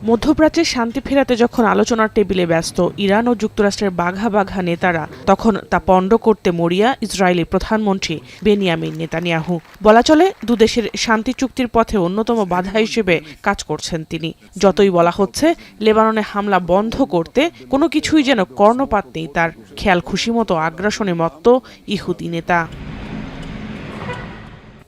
মধ্যপ্রাচ্যে শান্তি ফেরাতে যখন আলোচনার টেবিলে ব্যস্ত ইরান ও যুক্তরাষ্ট্রের বাঘা বাঘা নেতারা, তখন তা পণ্ড করতে মরিয়া ইসরায়েলি প্রধানমন্ত্রী বেনিয়ামিন নেতানিয়াহু। বলা চলে দুদেশের শান্তি চুক্তির পথে অন্যতম বাধা হিসেবে কাজ করছেন তিনি। যতই বলা হচ্ছে লেবাননে হামলা বন্ধ করতে, কোনো কিছুই যেন কর্ণপাত নেই তার। খেয়াল খুশিমতো আগ্রাসনে মত্ত ইহুদি নেতা।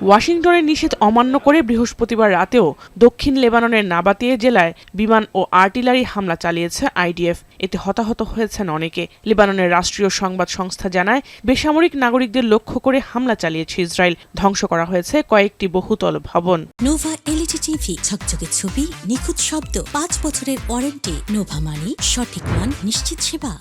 ওয়াশিংটনের নিষেধ অমান্য করে বৃহস্পতিবার রাতেও দক্ষিণ লেবাননের নাবাতিয়ে জেলায় বিমান ও আর্টিলারি হামলা চালিয়েছে আইডিএফ। এতে হতাহত হয়েছেন অনেকে। লেবাননের রাষ্ট্রীয় সংবাদ সংস্থা জানায়, বেসামরিক নাগরিকদের লক্ষ্য করে হামলা চালিয়েছে ইসরায়েল। ধ্বংস করা হয়েছে কয়েকটি বহুতল ভবন। নোভা এলইডি টিভি, ঝকঝকে ছবি, নিখুঁত শব্দ, 5 বছরের ওয়ারেন্টি। নোভা মানে সঠিক মান, নিশ্চিত সেবা।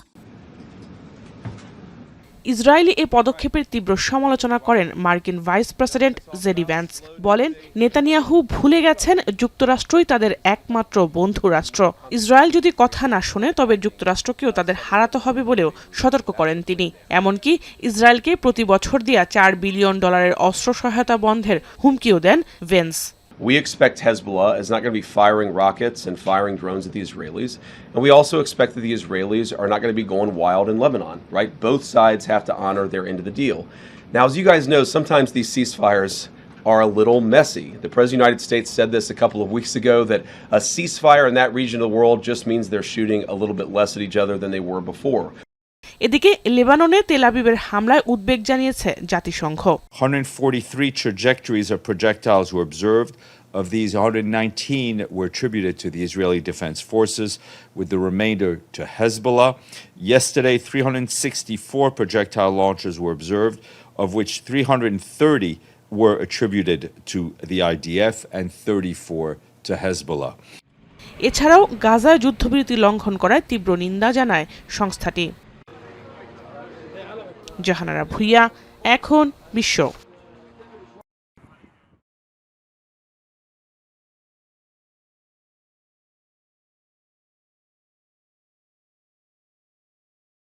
ইসরায়েলি এ পদক্ষেপের তীব্র সমালোচনা করেন মার্কিন ভাইস প্রেসিডেন্ট জেডি ভ্যান্স। বলেন, নেতানিয়াহু ভুলে গেছেন যুক্তরাষ্ট্রই তাদের একমাত্র বন্ধু রাষ্ট্র। ইসরায়েল যদি কথা না শুনে তবে যুক্তরাষ্ট্রকেও তাদের হারাতে হবে বলেও সতর্ক করেন তিনি। এমনকি ইসরায়েলকে প্রতি বছর দেয়া $4 বিলিয়ন অস্ত্র সহায়তা বন্ধের হুমকিও দেন Vance. We expect Hezbollah is not going to be firing rockets and firing drones at the Israelis. And we also expect that the Israelis are not going to be going wild in Lebanon, right? Both sides have to honor their end of the deal. Now, as you guys know, sometimes these ceasefires are a little messy. The President of the United States said this a couple of weeks ago, that a ceasefire in that region of the world just means they're shooting a little bit less at each other than they were before. এদিকে লেবাননে তেল আবিবের হামলায় উদ্বেগ জানিয়েছে জাতিসংঘ। 143 trajectories of projectiles were observed. Of these, 119 were attributed to the Israeli Defense Forces, with the remainder to Hezbollah. Yesterday, 364 projectile launches were observed, of which 330 were attributed to the IDF and 34 to Hezbollah. এছাড়াও গাজায় যুদ্ধবিরতি লঙ্ঘন করায় তীব্র নিন্দা জানায় সংস্থাটি। জাহানারা ভুইয়া, এখন বিশ্ব।